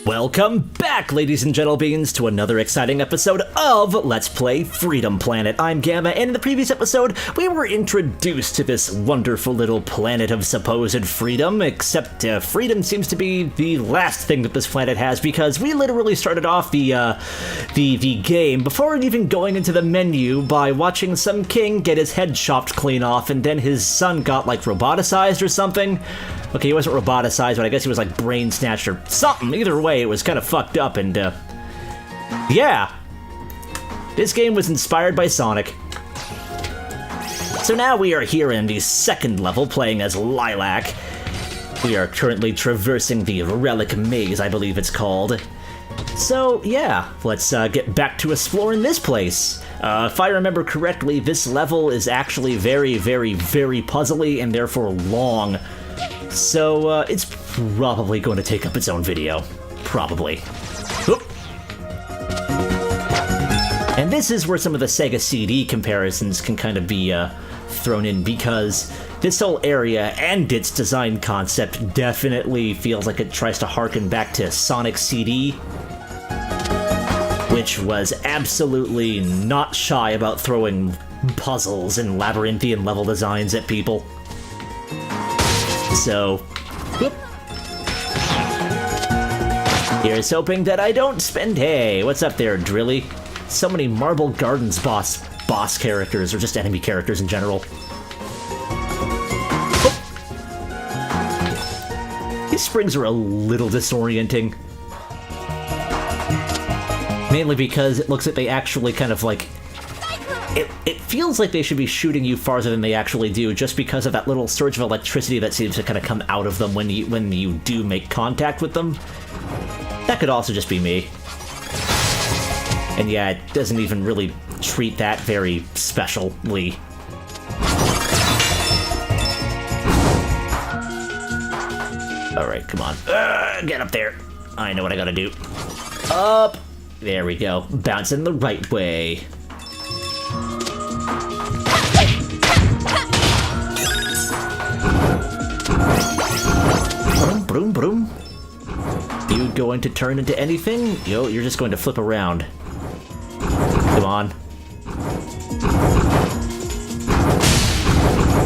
Welcome back, ladies and gentlebeans, to another exciting episode of Let's Play Freedom Planet. I'm Gamma, and in the previous episode, we were introduced to this wonderful little planet of supposed freedom, except freedom seems to be the last thing that this planet has, because we literally started off the game before even going into the menu by watching some king get his head chopped clean off, and then his son got, like, roboticized or something. Okay, he wasn't roboticized, but I guess he was, like, brain snatched or something. Either way, it was kind of fucked up, and, yeah. This game was inspired by Sonic. So now we are here in the second level, playing as Lilac. We are currently traversing the Relic Maze, I believe it's called. So, yeah, let's get back to exploring this place. If I remember correctly, this level is actually very, very, very puzzly and therefore long. So, it's probably going to take up its own video. Probably. Oop. And this is where some of the Sega CD comparisons can kind of be thrown in, because this whole area and its design concept definitely feels like it tries to harken back to Sonic CD, which was absolutely not shy about throwing puzzles and labyrinthian level designs at people. So, whoop. Here's hoping that I don't spend... Hey, what's up there, Drilly? So many Marble Gardens boss characters, or just enemy characters in general. Oh. These springs are a little disorienting. Mainly because it looks like they actually kind of like... It feels like they should be shooting you farther than they actually do, just because of that little surge of electricity that seems to kind of come out of them when you do make contact with them. That could also just be me. And yeah, it doesn't even really treat that very specially. Alright, come on. Get up there. I know what I gotta do. Up! There we go. Bouncing the right way. Broom, broom, broom. You going to turn into anything? Yo, you're just going to flip around. Come on.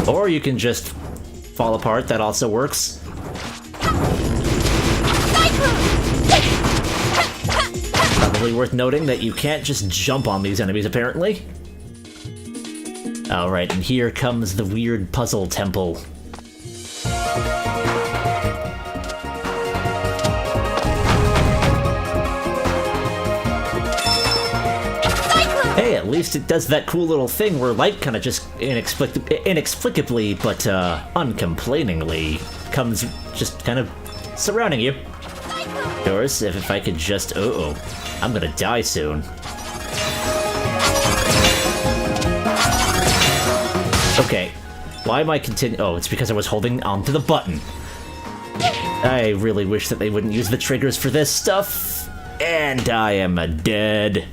Or you can just fall apart, that also works. Probably worth noting that you can't just jump on these enemies, apparently. Alright, and here comes the weird puzzle temple. Hey, at least it does that cool little thing where light kind of just inexplicably, but uncomplainingly, comes just kind of surrounding you. Of course, if I could just... Uh-oh. I'm gonna die soon. Okay. Why am I Oh, it's because I was holding onto the button. I really wish that they wouldn't use the triggers for this stuff. And I am dead.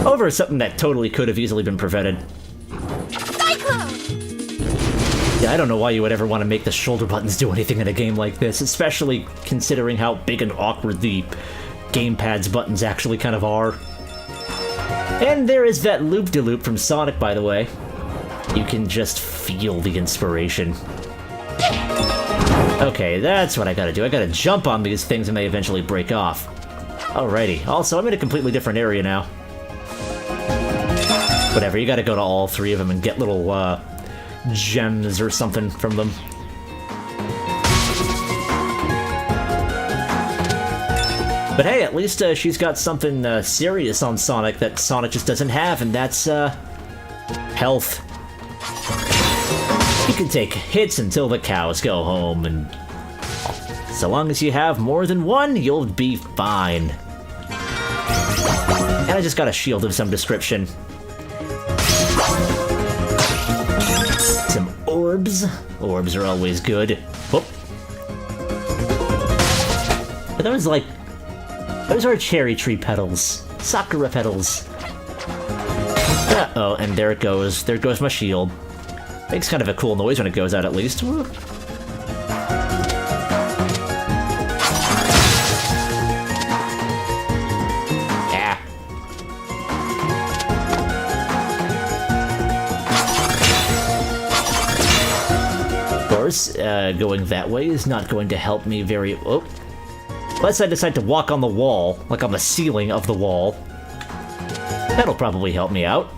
Over something that totally could have easily been prevented. Yeah, I don't know why you would ever want to make the shoulder buttons do anything in a game like this, especially considering how big and awkward the gamepad's buttons actually kind of are. And there is that loop-de-loop from Sonic, by the way. You can just feel the inspiration. Okay, that's what I gotta do. I gotta jump on these things and they eventually break off. Alrighty. Also, I'm in a completely different area now. Whatever, you gotta go to all three of them and get little, gems or something from them. But hey, at least she's got something serious on Sonic that Sonic just doesn't have, and that's health. You can take hits until the cows go home, and so long as you have more than one, you'll be fine. And I just got a shield of some description. Some orbs. Orbs are always good. Whoop. But those are cherry tree petals. Sakura petals. Uh-oh, and there it goes. There goes my shield. Makes kind of a cool noise when it goes out, at least. course, going that way is not going to help me very... Oh. Unless I decide to walk on the wall, like on the ceiling of the wall. That'll probably help me out.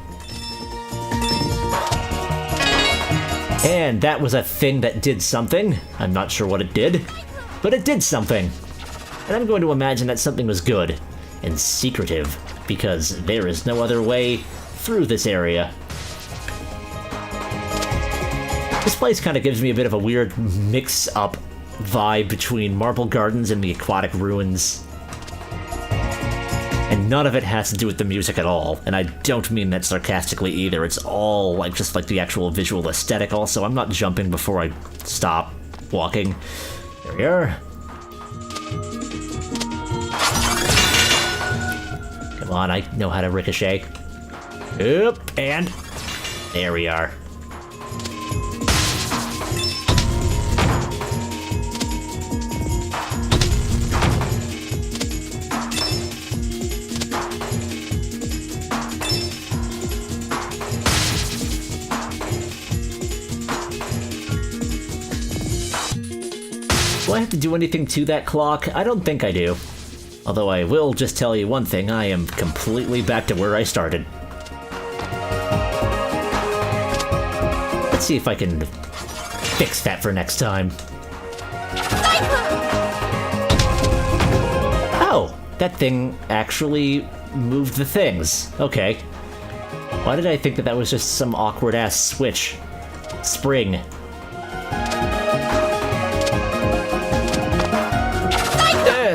And that was a thing that did something. I'm not sure what it did, but it did something. And I'm going to imagine that something was good and secretive, because there is no other way through this area. This place kind of gives me a bit of a weird mix-up vibe between Marble Gardens and the Aquatic Ruins. And none of it has to do with the music at all, and I don't mean that sarcastically either. It's all like just like the actual visual aesthetic also. I'm not jumping before I stop walking. There we are. Come on, I know how to ricochet. Oop, and there we are. Do I have to do anything to that clock? I don't think I do. Although I will just tell you one thing, I am completely back to where I started. Let's see if I can fix that for next time. Oh, that thing actually moved the things. Okay. Why did I think that that was just some awkward-ass switch? Spring.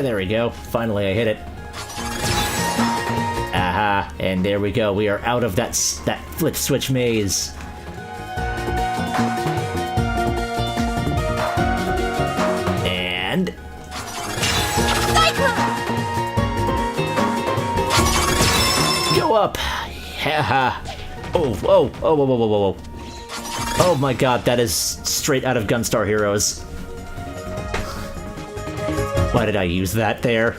There we go. Finally, I hit it. Aha, and there we go. We are out of that flip switch maze. And... go up. Haha. Oh, whoa, whoa, whoa, whoa, whoa, whoa. Oh my god, that is straight out of Gunstar Heroes. Why did I use that there?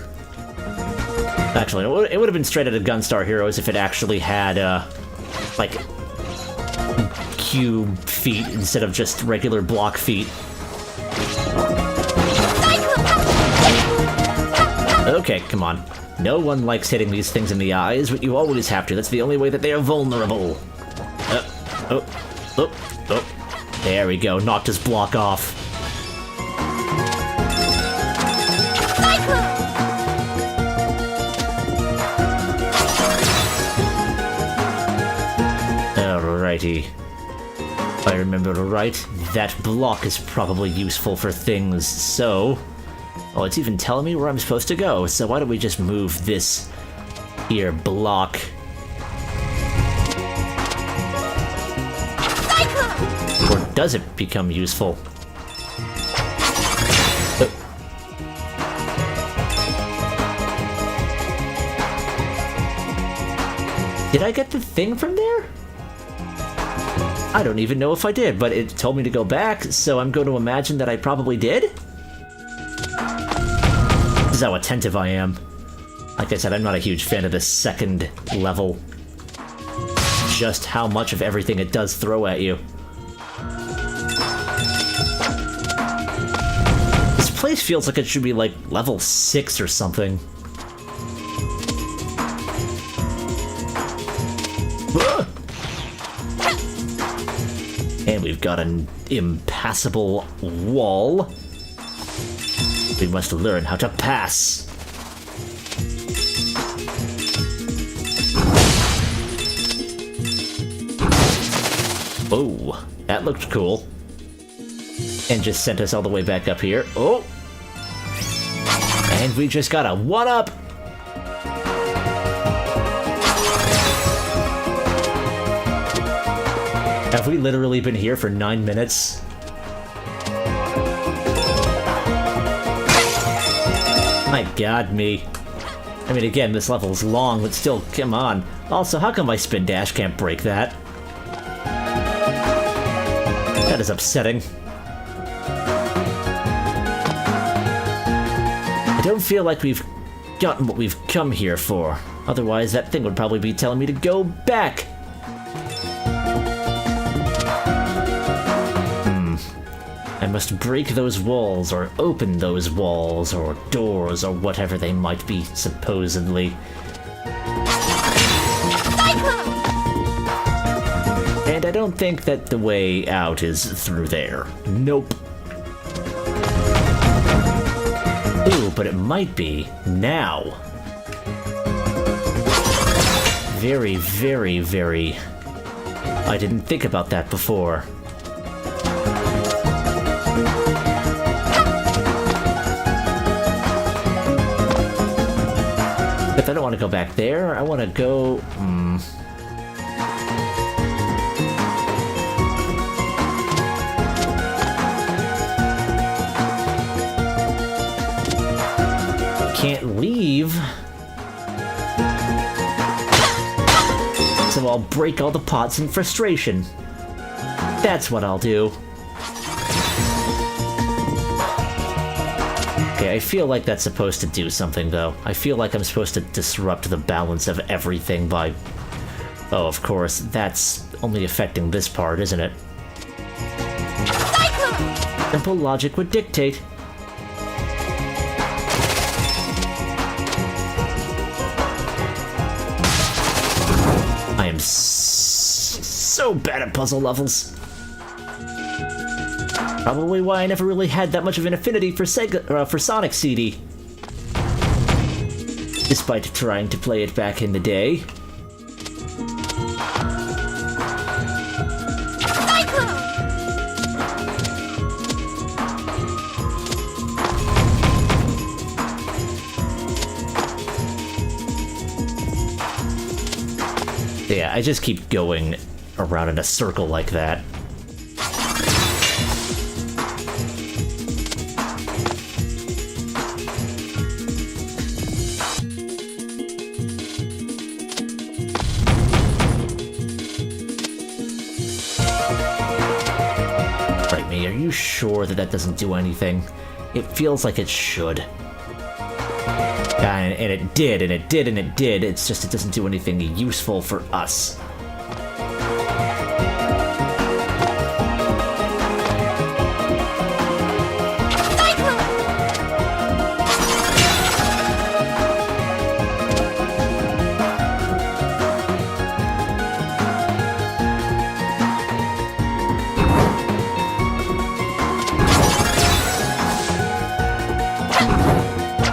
Actually, it would have been straight out of Gunstar Heroes if it actually had, like, cube feet instead of just regular block feet. Okay, come on. No one likes hitting these things in the eyes, but you always have to. That's the only way that they are vulnerable. Oh. There we go. Knocked his block off. Alrighty. If I remember right, that block is probably useful for things, so... Oh, it's even telling me where I'm supposed to go, so why don't we just move this here block? Or does it become useful? Did I get the thing from there? I don't even know if I did, but it told me to go back, so I'm going to imagine that I probably did? This is how attentive I am. Like I said, I'm not a huge fan of this second level. Just how much of everything it does throw at you. This place feels like it should be like level 6 or something. And we've got an impassable wall. We must learn how to pass. Oh, that looked cool. And just sent us all the way back up here. Oh! And we just got a 1-up! Have we literally been here for 9 minutes? My god, me. I mean, again, this level is long, but still, come on. Also, how come my spin dash can't break that? That is upsetting. I don't feel like we've gotten what we've come here for. Otherwise, that thing would probably be telling me to go back. I must break those walls, or open those walls, or doors, or whatever they might be, supposedly. And I don't think that the way out is through there. Nope. Ooh, but it might be now. Very, very, very... I didn't think about that before. If I don't want to go back there, I want to go... Can't leave. So I'll break all the pots in frustration. That's what I'll do. Okay, I feel like that's supposed to do something, though. I feel like I'm supposed to disrupt the balance of everything by... Oh, of course, that's only affecting this part, isn't it? Simple logic would dictate. I am so bad at puzzle levels. Probably why I never really had that much of an affinity for Sonic CD. Despite trying to play it back in the day. Yeah, I just keep going around in a circle like that. Right, me, are you sure that that doesn't do anything? It feels like it should. And it did, and it did, and it did. It's just it doesn't do anything useful for us.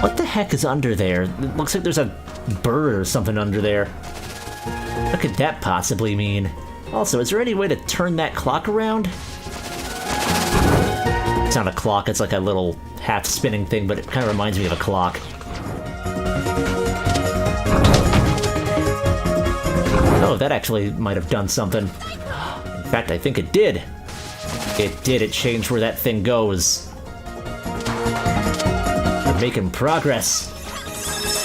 What the heck is under there? It looks like there's a bird or something under there. What could that possibly mean? Also, is there any way to turn that clock around? It's not a clock, it's like a little half-spinning thing, but it kind of reminds me of a clock. Oh, that actually might have done something. In fact, I think it did. It did, it changed where that thing goes. Making progress.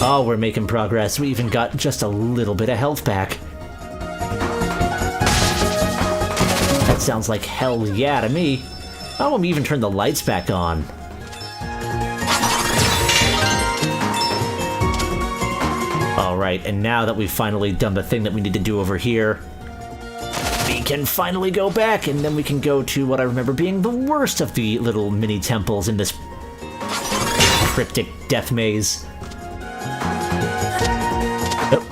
Oh, we're making progress. We even got just a little bit of health back. That sounds like hell yeah to me. Oh, we even turned the lights back on. Alright, and now that we've finally done the thing that we need to do over here, we can finally go back, and then we can go to what I remember being the worst of the little mini temples in this cryptic death maze. Oh.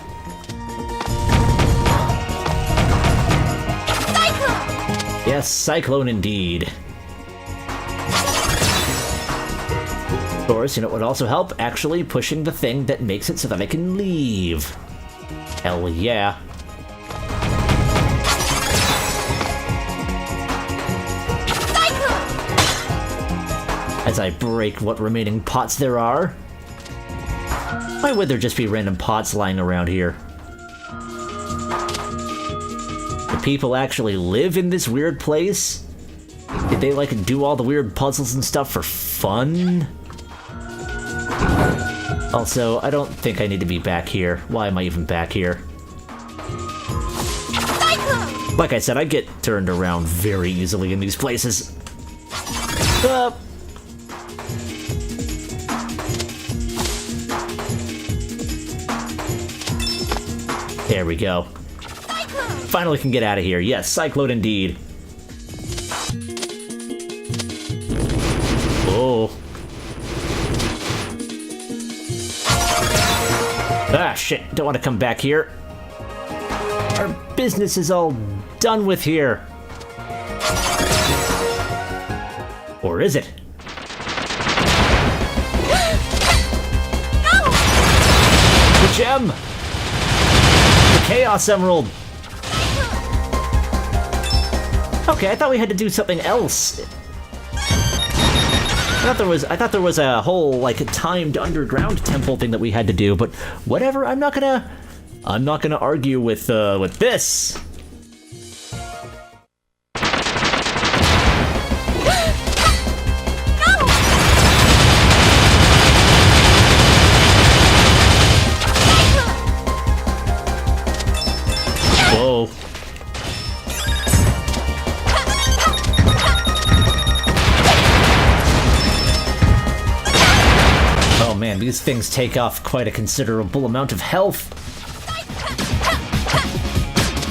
Yes, Cyclone indeed. Of course, you know what would also help? Actually pushing the thing that makes it so that I can leave. Hell yeah. As I break what remaining pots there are. Why would there just be random pots lying around here? Do people actually live in this weird place? Did they, like, do all the weird puzzles and stuff for fun? Also, I don't think I need to be back here. Why am I even back here? Like I said, I get turned around very easily in these places. There we go. Finally can get out of here. Yes, Cyclone indeed. Whoa. Ah, shit. Don't want to come back here. Our business is all done with here. Or is it? The gem! The Chaos Emerald! Okay, I thought we had to do something else. I thought there was a whole, like, timed underground temple thing that we had to do, but whatever, I'm not gonna argue with this. Whoa. Oh man, these things take off quite a considerable amount of health.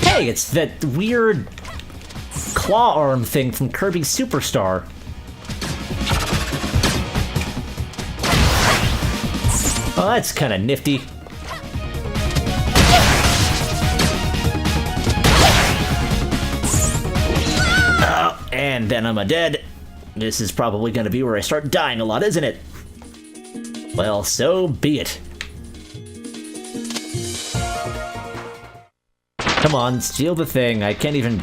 Hey, it's that weird claw arm thing from Kirby Superstar. Oh, that's kind of nifty. Oh, and then I'm dead. This is probably going to be where I start dying a lot, isn't it? Well, so be it. Come on, steal the thing. I can't even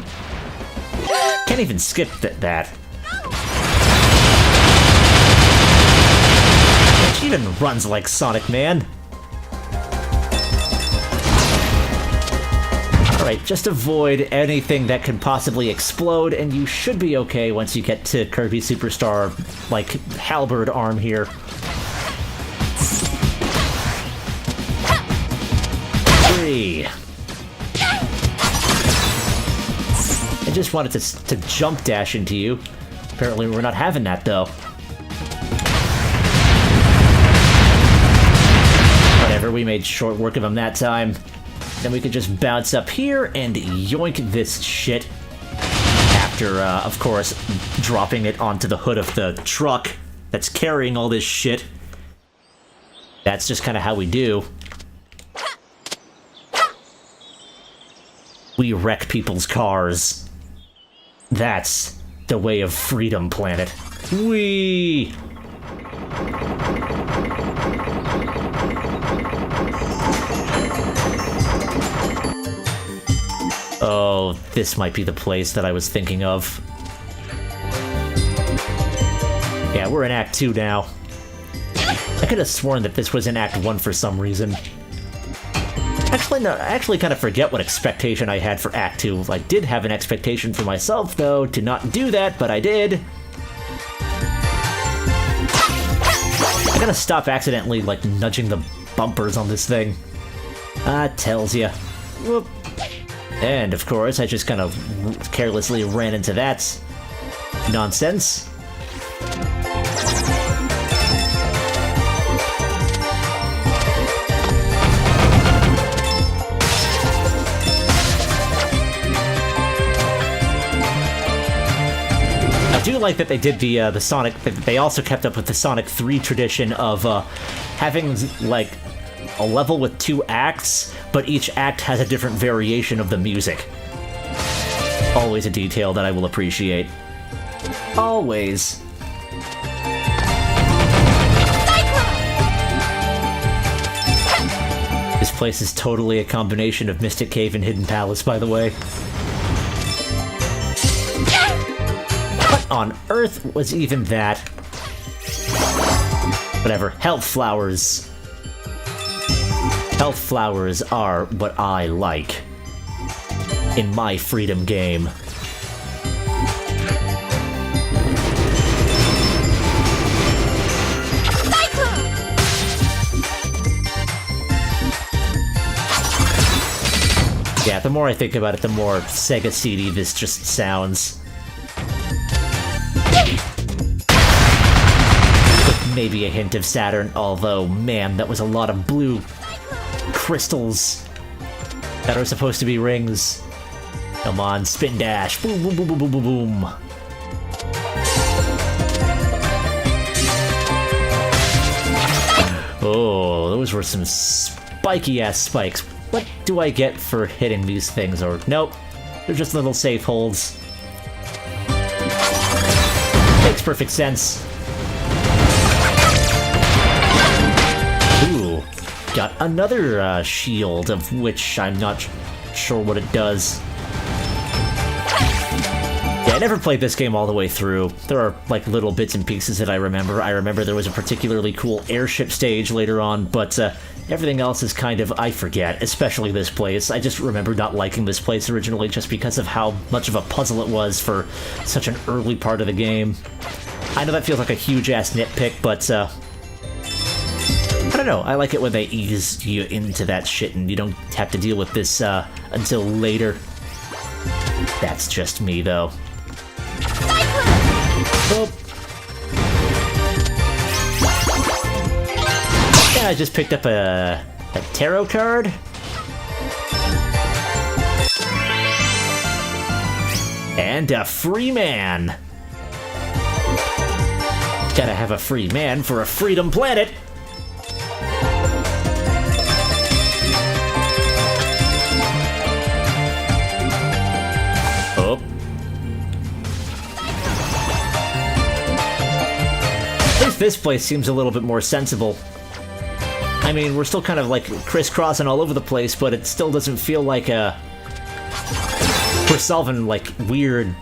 skip that. She even runs like Sonic Man. Alright, just avoid anything that could possibly explode, and you should be okay once you get to Kirby Superstar, like, halberd arm here. I just wanted to jump dash into you. Apparently we're not having that, though. Whatever, we made short work of him that time. Then we could just bounce up here and yoink this shit. After, of course, dropping it onto the hood of the truck that's carrying all this shit. That's just kind of how we do. We wreck people's cars. That's the way of Freedom Planet. Whee! Oh, this might be the place that I was thinking of. Yeah, we're in Act 2 now. I could have sworn that this was in Act 1 for some reason. Actually, no, I actually kind of forget what expectation I had for Act 2. I did have an expectation for myself, though, to not do that, but I did. I gotta stop accidentally, like, nudging the bumpers on this thing. Tells ya. Whoop. And, of course, I just kind of carelessly ran into that nonsense. I do like that they did the Sonic. They also kept up with the Sonic 3 tradition of having like a level with 2 acts, but each act has a different variation of the music. Always a detail that I will appreciate. Always. This place is totally a combination of Mystic Cave and Hidden Palace, by the way. What on earth was even that? Whatever. Health flowers. Health flowers are what I like in my Freedom game. Yeah, the more I think about it, the more Sega CD this just sounds. With maybe a hint of Saturn, although, man, that was a lot of blue crystals that are supposed to be rings. Come on, spin dash. Boom, boom, boom, boom, boom, boom, boom. Oh, those were some spiky-ass spikes. What do I get for hitting these things? Or nope, they're just little safe holds. Makes perfect sense. Ooh, got another shield, of which I'm not sure what it does. Yeah, I never played this game all the way through. There are, like, little bits and pieces that I remember. I remember there was a particularly cool airship stage later on, but everything else is kind of, I forget, especially this place. I just remember not liking this place originally just because of how much of a puzzle it was for such an early part of the game. I know that feels like a huge-ass nitpick, but, I don't know. I like it when they ease you into that shit and you don't have to deal with this, until later. That's just me, though. Oh. Yeah, I just picked up a tarot card. And a free man. Gotta have a free man for a freedom planet. Oh. At least this place seems a little bit more sensible. I mean, we're still kind of like crisscrossing all over the place, but it still doesn't feel like we're solving like weird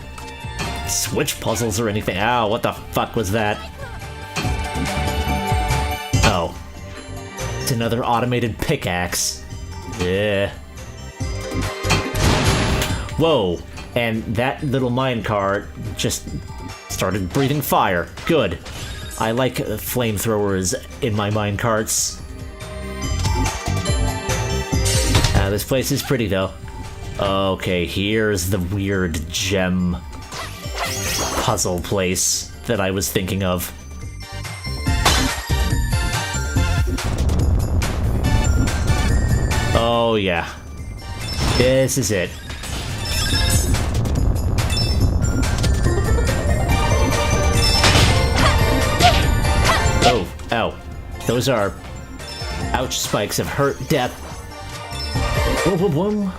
switch puzzles or anything. Ow, what the fuck was that? Oh. It's another automated pickaxe. Yeah. Whoa. And that little minecart just started breathing fire. Good. I like flamethrowers in my minecarts. This place is pretty, though. Okay, here's the weird gem puzzle place that I was thinking of. Oh, yeah. This is it. Oh, ow. Those are ouch spikes of hurt death. Whoa, whoa, whoa.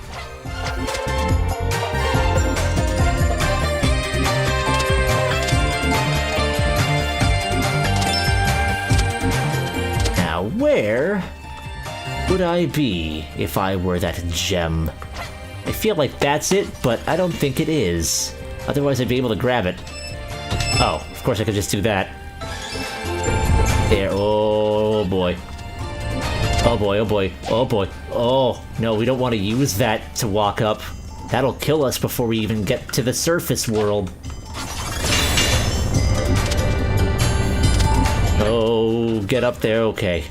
Now, where would I be if I were that gem? I feel like that's it, but I don't think it is. Otherwise, I'd be able to grab it. Oh, of course I could just do that. There, oh boy. Oh boy, oh boy, oh boy. Oh, no, we don't want to use that to walk up. That'll kill us before we even get to the surface world. Oh, get up there, okay.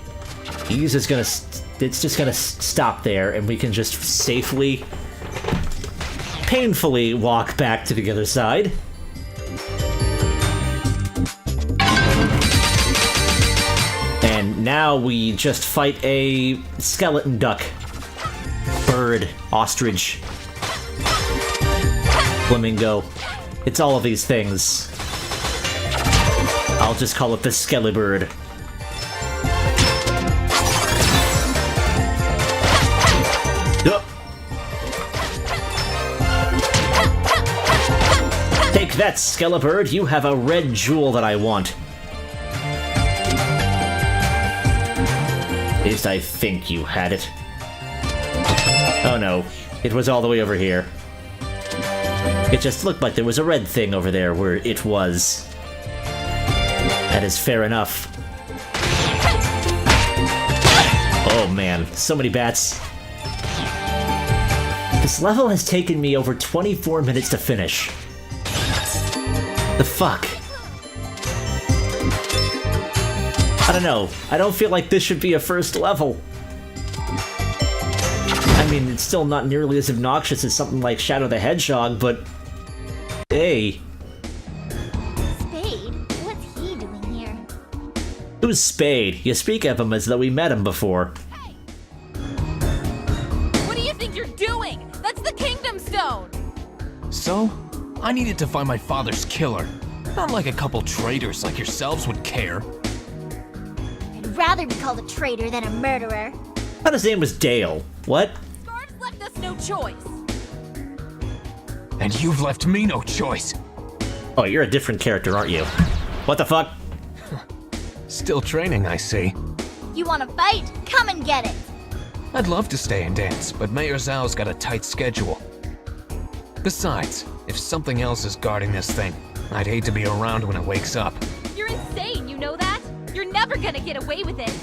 Ease is gonna, it's just gonna stop there, and we can just safely, painfully walk back to the other side. And now we just fight a skeleton duck, bird, ostrich, flamingo. It's all of these things. I'll just call it the Skelebird. Take that, Skelebird. You have a red jewel that I want. At least I think you had it. Oh no, it was all the way over here. It just looked like there was a red thing over there where it was. That is fair enough. Oh man, so many bats. This level has taken me over 24 minutes to finish. The fuck? I don't know. I don't feel like this should be a first level. I mean, it's still not nearly as obnoxious as something like Shadow the Hedgehog, but... Hey. Spade? What's he doing here? Who's Spade? You speak of him as though we met him before. Hey! What do you think you're doing? That's the Kingdom Stone! So, I needed to find my father's killer. Not like a couple traitors like yourselves would care. I'd rather be called a traitor than a murderer. I thought his name was Dale. What? Scarves left us no choice. And you've left me no choice. Oh, you're a different character, aren't you? What the fuck? Still training, I see. You want to fight? Come and get it. I'd love to stay and dance, but Mayor Zhao's got a tight schedule. Besides, if something else is guarding this thing, I'd hate to be around when it wakes up. You're insane, you know that? You're never gonna get away with it.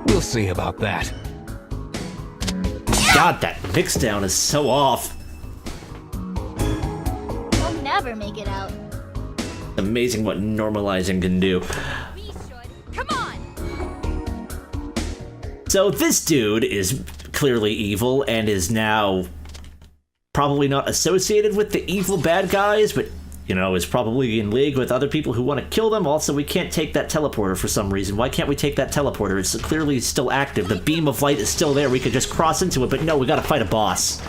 We'll see about that. God, that mix down is so off. We'll never make it out. Amazing what normalizing can do. We should. Come on! So this dude is clearly evil and is now probably not associated with the evil bad guys, but, you know, is probably in league with other people who want to kill them. Also, we can't take that teleporter for some reason. Why can't we take that teleporter? It's clearly still active. The beam of light is still there. We could just cross into it, but no, we gotta fight a boss.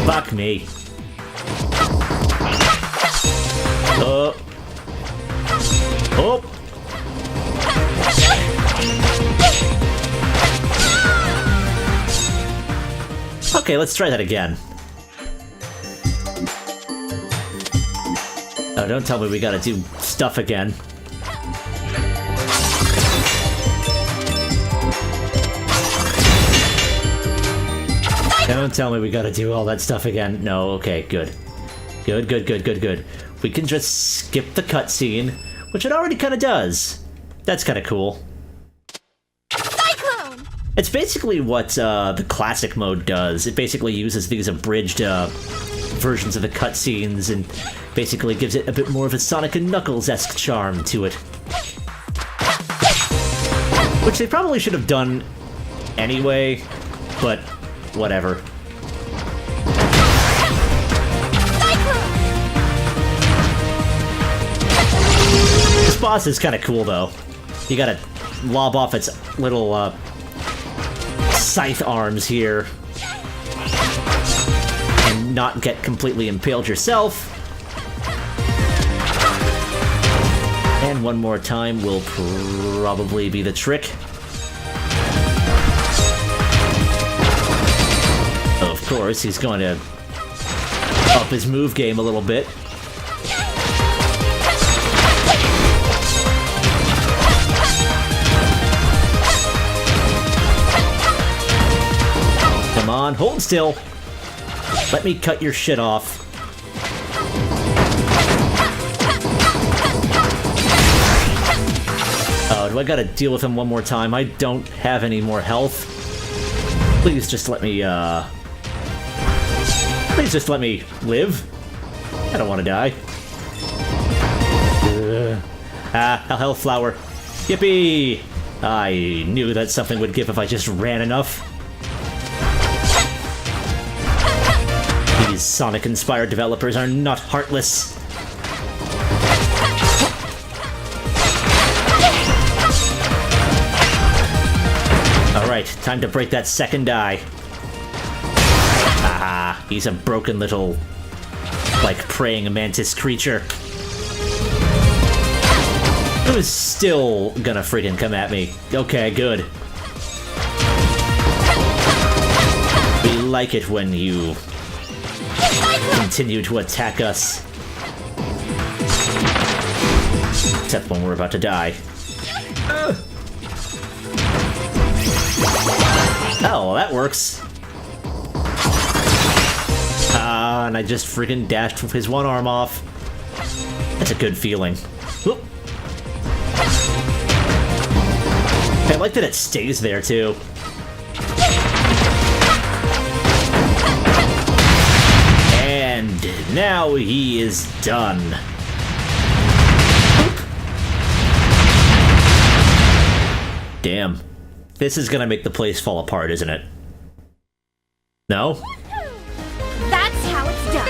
Fuck me. Oh. Okay, let's try that again. Oh, don't tell me we gotta do stuff again. Don't tell me we gotta do all that stuff again. No, okay, good. Good. We can just skip the cutscene, which it already kinda does. That's kinda cool. Cyclone! It's basically what the classic mode does. It basically uses these abridged versions of the cutscenes and basically gives it a bit more of a Sonic and Knuckles-esque charm to it. Which they probably should have done anyway, but whatever. This boss is kind of cool, though. You gotta lob off its little scythe arms here and not get completely impaled yourself. And one more time will probably be the trick. Of course, he's going to up his move game a little bit. Come on, hold still. Let me cut your shit off. Oh, do I gotta deal with him one more time? I don't have any more health. Please just let me, Please just let me live. I don't want to die. A health flower. Yippee! I knew that something would give if I just ran enough. These Sonic-inspired developers are not heartless. Alright, time to break that second die. Aha, he's a broken little, like, praying mantis creature. Who's still gonna friggin' come at me? Okay, good. We like it when you continue to attack us. Except when we're about to die. Oh, well, that works. And I just friggin' dashed his one arm off. That's a good feeling. Whoop. I like that it stays there, too. And now he is done. Damn. This is gonna make the place fall apart, isn't it? No? That's how it's done.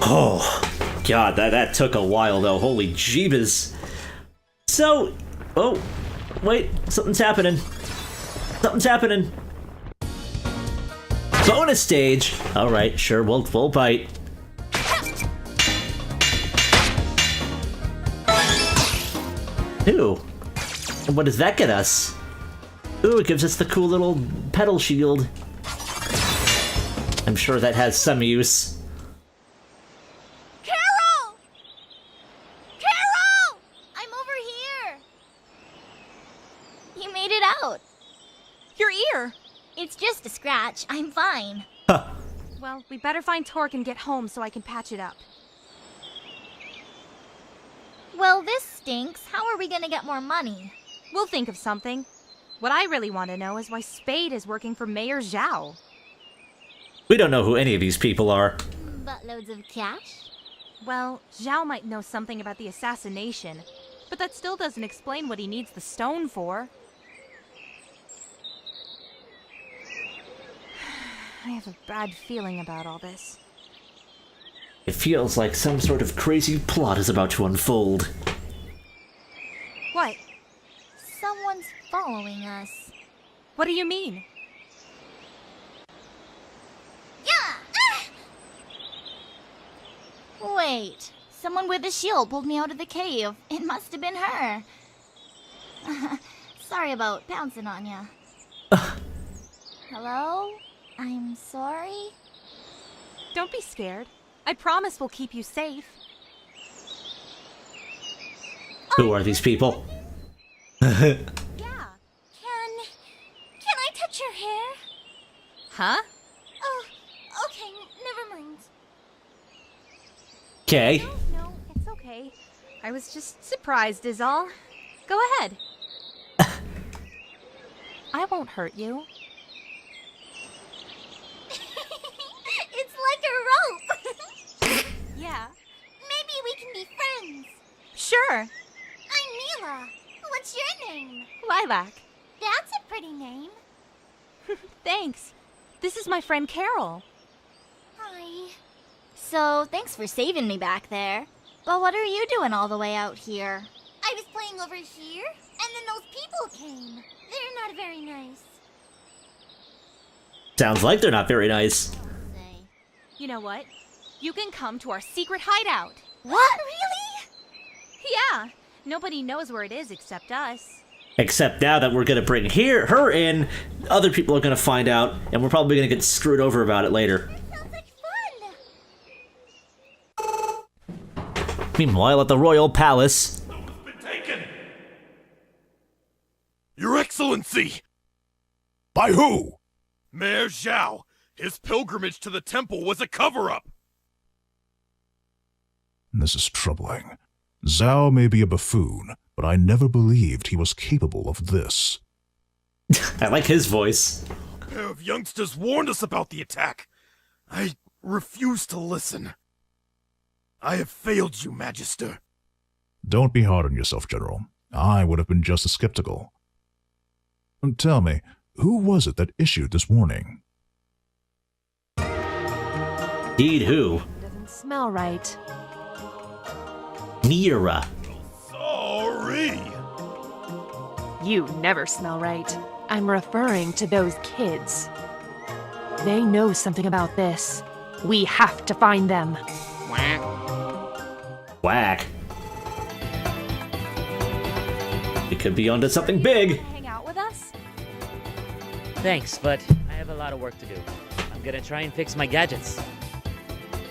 Oh, God, that took a while, though. Holy jeebus. So, oh, wait, something's happening. Something's happening. Bonus stage. All right, sure, we'll bite. Ooh. And what does that get us? Ooh, it gives us the cool little pedal shield. I'm sure that has some use. Carol! Carol! I'm over here. You made it out. Your ear! It's just a scratch. I'm fine. Well, we better find Torque and get home so I can patch it up. Well, this stinks. How are we gonna get more money? We'll think of something. What I really want to know is why Spade is working for Mayor Zhao. We don't know who any of these people are. Buttloads of cash? Well, Zhao might know something about the assassination, but that still doesn't explain what he needs the stone for. I have a bad feeling about all this. It feels like some sort of crazy plot is about to unfold. What? Someone's following us. What do you mean? Yeah! Wait. Someone with a shield pulled me out of the cave. It must have been her. Sorry about pouncing on ya. Hello? I'm sorry? Don't be scared. I promise we'll keep you safe. Who are these people? Yeah. Can I touch your hair? Huh? Oh, okay, never mind. Okay. No, it's okay. I was just surprised is all. Go ahead. I won't hurt you. It's like a rope. Yeah. Maybe we can be friends. Sure. I'm Mila. What's your name? Lilac. That's a pretty name. Thanks. This is my friend Carol. Hi. So, thanks for saving me back there. But what are you doing all the way out here? I was playing over here, and then those people came. They're not very nice. Sounds like they're not very nice. Say. You know what? You can come to our secret hideout. What? Really? Yeah. Nobody knows where it is except us. Except now that we're gonna bring her in, other people are gonna find out, and we're probably gonna get screwed over about it later. Sounds like fun. Meanwhile, at the royal palace, Been taken. Your Excellency! By who? Mayor Zhao. His pilgrimage to the temple was a cover-up. This is troubling. Zhao may be a buffoon, but I never believed he was capable of this. I like his voice. A pair of youngsters warned us about the attack. I refuse to listen. I have failed you, Magister. Don't be hard on yourself, General. I would have been just as skeptical. Tell me, who was it that issued this warning? Indeed, who? Doesn't smell right. Mira. Sorry. You never smell right. I'm referring to those kids. They know something about this. We have to find them. Whack. We could be onto something big. Hang out with us? Thanks, but I have a lot of work to do. I'm gonna try and fix my gadgets.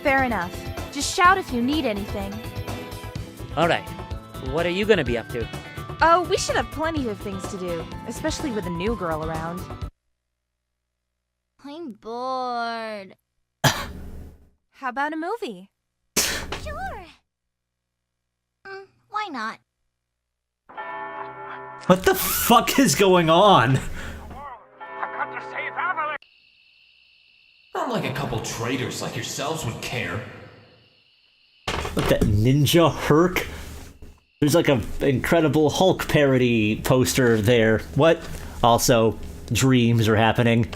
Fair enough. Just shout if you need anything. Alright, what are you gonna be up to? Oh, we should have plenty of things to do, especially with a new girl around. I'm bored. How about a movie? Sure. Why not? What the fuck is going on? Not like a couple traitors like yourselves would care. What, that Ninja Herc? There's like an Incredible Hulk parody poster there. What? Also, dreams are happening.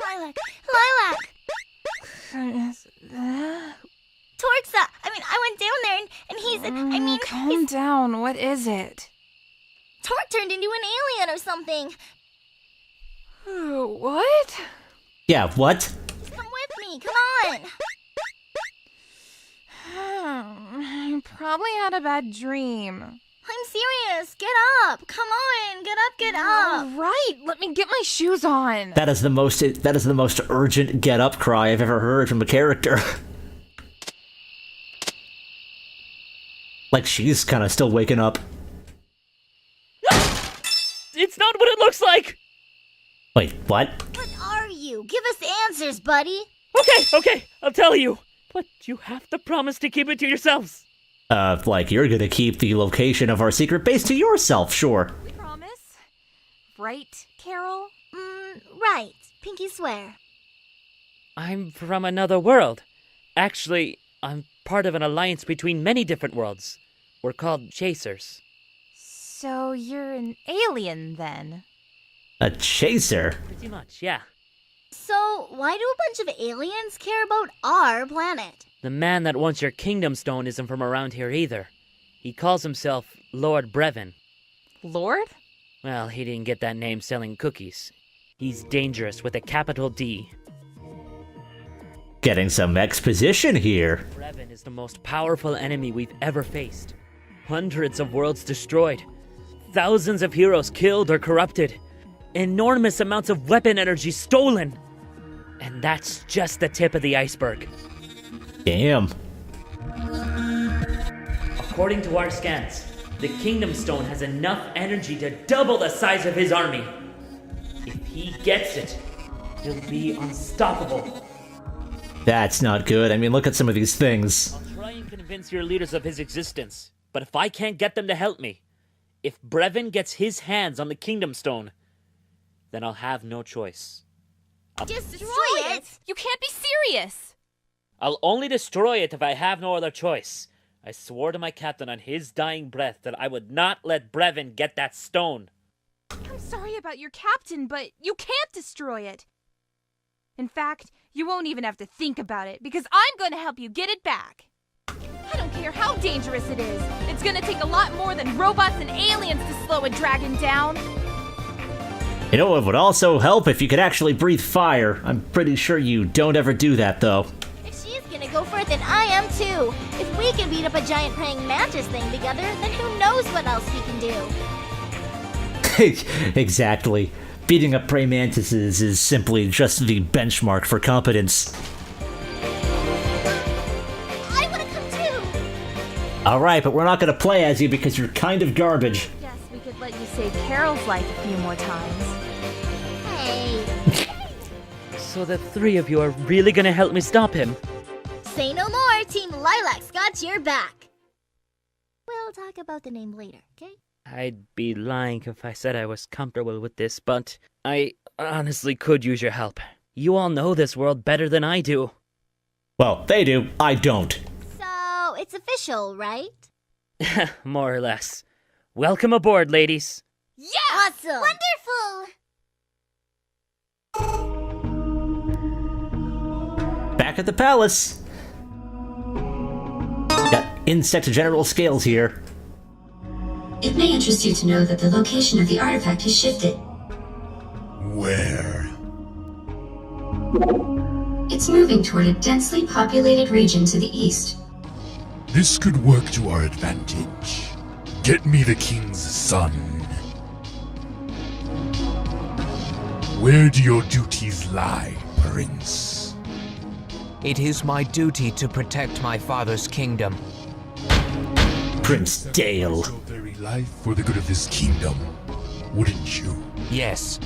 Lilac! Lilac! Torxa! I went down there and he's... Calm down. What is it? Torque turned into an alien or something. What? Yeah, what? Come with me, come on! I probably had a bad dream. I'm serious. Get up. Come on. Get up, get All up. right, let me get my shoes on. That is the most urgent get up cry I've ever heard from a character. Like she's kind of still waking up. It's not what it looks like! Wait, what? What are you? Give us answers, buddy. Okay, I'll tell you. But you have to promise to keep it to yourselves. Like you're gonna keep the location of our secret base to yourself, sure. Promise? Right, Carol? Right. Pinky swear. I'm from another world. Actually, I'm part of an alliance between many different worlds. We're called Chasers. So you're an alien then? A chaser? Pretty much, yeah. So, why do a bunch of aliens care about our planet? The man that wants your kingdom stone isn't from around here either. He calls himself Lord Brevin. Lord? Well, he didn't get that name selling cookies. He's dangerous with a capital D. Getting some exposition here. Brevin is the most powerful enemy we've ever faced. Hundreds of worlds destroyed. Thousands of heroes killed or corrupted. Enormous amounts of weapon energy stolen. And that's just the tip of the iceberg. Damn. According to our scans, the Kingdom Stone has enough energy to double the size of his army. If he gets it, he'll be unstoppable. That's not good. I mean, look at some of these things. I'll try and convince your leaders of his existence, but if I can't get them to help me, if Brevin gets his hands on the Kingdom Stone, then I'll have no choice. Destroy it? You can't be serious! I'll only destroy it if I have no other choice. I swore to my captain on his dying breath that I would not let Brevin get that stone. I'm sorry about your captain, but you can't destroy it. In fact, you won't even have to think about it, because I'm going to help you get it back. I don't care how dangerous it is. It's going to take a lot more than robots and aliens to slow a dragon down. You know, it would also help if you could actually breathe fire. I'm pretty sure you don't ever do that, though. If she's gonna go for it, then I am too. If we can beat up a giant praying mantis thing together, then who knows what else we can do. Exactly. Beating up praying mantises is simply just the benchmark for competence. I wanna come too! Alright, but we're not gonna play as you because you're kind of garbage. Guess we could let you save Carol's life a few more times. Hey. So the three of you are really gonna help me stop him? Say no more, Team Lilac's got your back. We'll talk about the name later, okay? I'd be lying if I said I was comfortable with this, but I honestly could use your help. You all know this world better than I do. Well, they do. I don't. So, it's official, right? More or less. Welcome aboard, ladies. Yeah! Awesome! Wonderful! Back at the palace. Got insect general scales here. It may interest you to know that the location of the artifact has shifted. Where? It's moving toward a densely populated region to the east. This could work to our advantage. Get me the king's son. Where do your duties lie, Prince? It is my duty to protect my father's kingdom. Prince Dale. Your very life for the good of this kingdom, wouldn't you? Yes,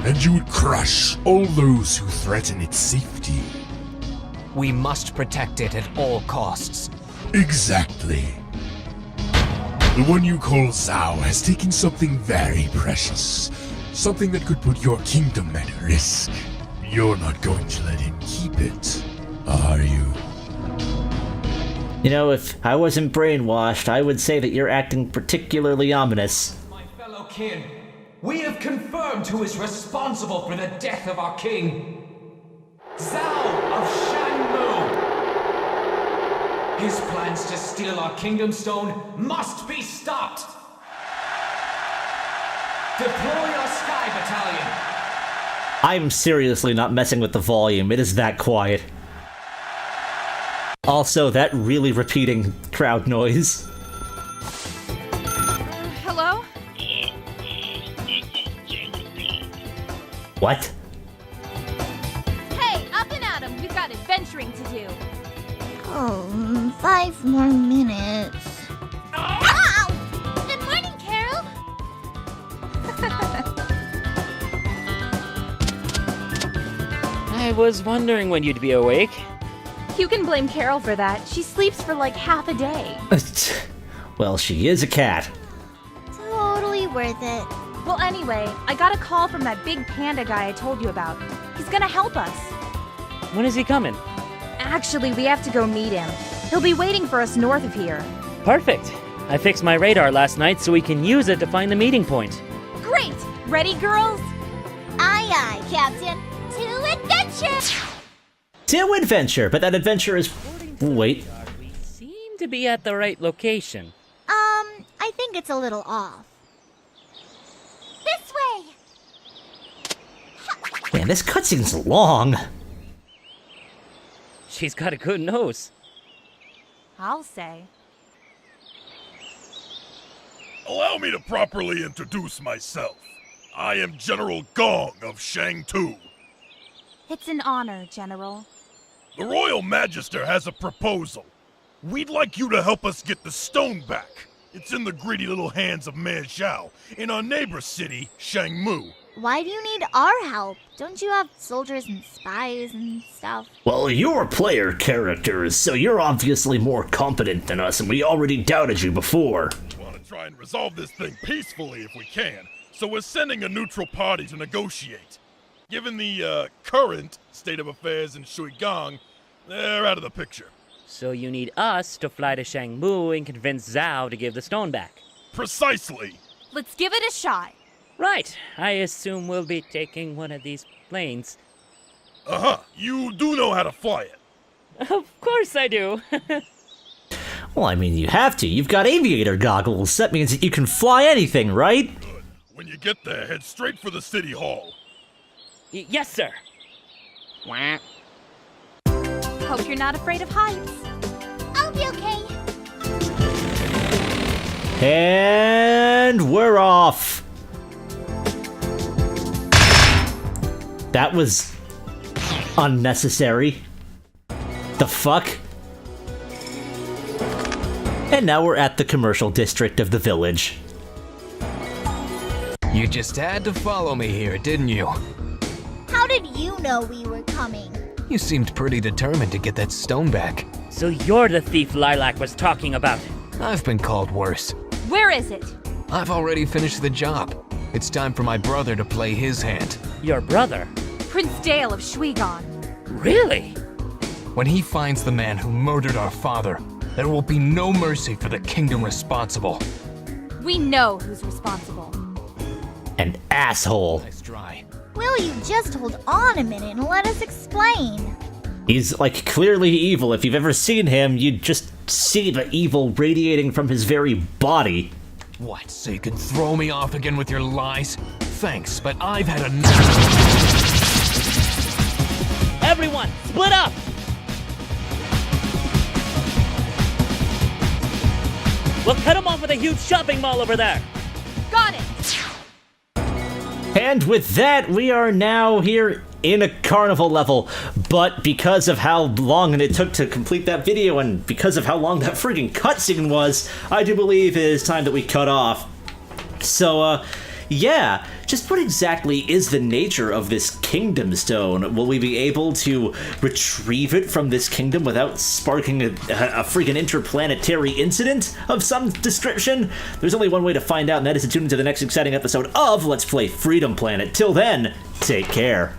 And you would crush all those who threaten its safety. we must protect it at all costs. Exactly. The one you call Zhao has taken something very precious. Something that could put your kingdom at risk. You're not going to let him keep it, are you? You know, if I wasn't brainwashed, I would say that you're acting particularly ominous. My fellow kin, we have confirmed who is responsible for the death of our king. Zhao of Shanmu! His plans to steal our kingdom stone must be stopped! Deploy our Sky Battalion! I'm seriously not messing with the volume, it is that quiet. Also, that really repeating crowd noise. What? Hey, up and at 'em. We've got adventuring to do. Oh, 5 more minutes. Ow! Good morning, Carol. I was wondering when you'd be awake. You can blame Carol for that. She sleeps for like half a day. Well, she is a cat. Totally worth it. Well, anyway, I got a call from that big panda guy I told you about. He's gonna help us. When is he coming? Actually, we have to go meet him. He'll be waiting for us north of here. Perfect. I fixed my radar last night so we can use it to find the meeting point. Great! Ready, girls? Aye, aye, Captain. To adventure! To adventure, but that adventure is... Wait. We seem to be at the right location. I think it's a little off. This way! Man, this cutscene's long. She's got a good nose. I'll say. Allow me to properly introduce myself. I am General Gong of Shang Tu. It's an honor, General. The Royal Magister has a proposal. We'd like you to help us get the stone back. It's in the greedy little hands of Man Xiao in our neighbor city, Shangmu. Why do you need our help? Don't you have soldiers and spies and stuff? Well, you're player characters, so you're obviously more competent than us, and we already doubted you before. We want to try and resolve this thing peacefully if we can, so we're sending a neutral party to negotiate. Given the current state of affairs in Shuigang, they're out of the picture. So you need us to fly to Shangmu and convince Zhao to give the stone back. Precisely. Let's give it a shot. Right. I assume we'll be taking one of these planes. Uh-huh. You do know how to fly it. Of course I do. Well, I mean, you have to. You've got aviator goggles. That means that you can fly anything, right? Good. When you get there, head straight for the city hall. Yes, sir. Wah. Hope you're not afraid of heights. I'll be okay. And we're off. That was unnecessary. The fuck? And now we're at the commercial district of the village. You just had to follow me here, didn't you? How did you know we were coming? You seemed pretty determined to get that stone back. So you're the thief Lilac was talking about. I've been called worse. Where is it? I've already finished the job. It's time for my brother to play his hand. Your brother? Prince Dale of Shuigang. Really? When he finds the man who murdered our father, there will be no mercy for the kingdom responsible. We know who's responsible. An asshole. Nice try. Will you just hold on a minute and let us explain? He's, like, clearly evil. If you've ever seen him, you'd just see the evil radiating from his very body. What, so you can throw me off again with your lies? Thanks, but I've had enough. Everyone, split up! We'll cut him off with a huge shopping mall over there. Got it! And with that, we are now here in a carnival level, but because of how long it took to complete that video, and because of how long that friggin' cutscene was, I do believe it is time that we cut off. So, yeah, just what exactly is the nature of this Kingdom Stone? Will we be able to retrieve it from this kingdom without sparking a freaking interplanetary incident of some description? There's only one way to find out, and that is to tune into the next exciting episode of Let's Play Freedom Planet. Till then, take care.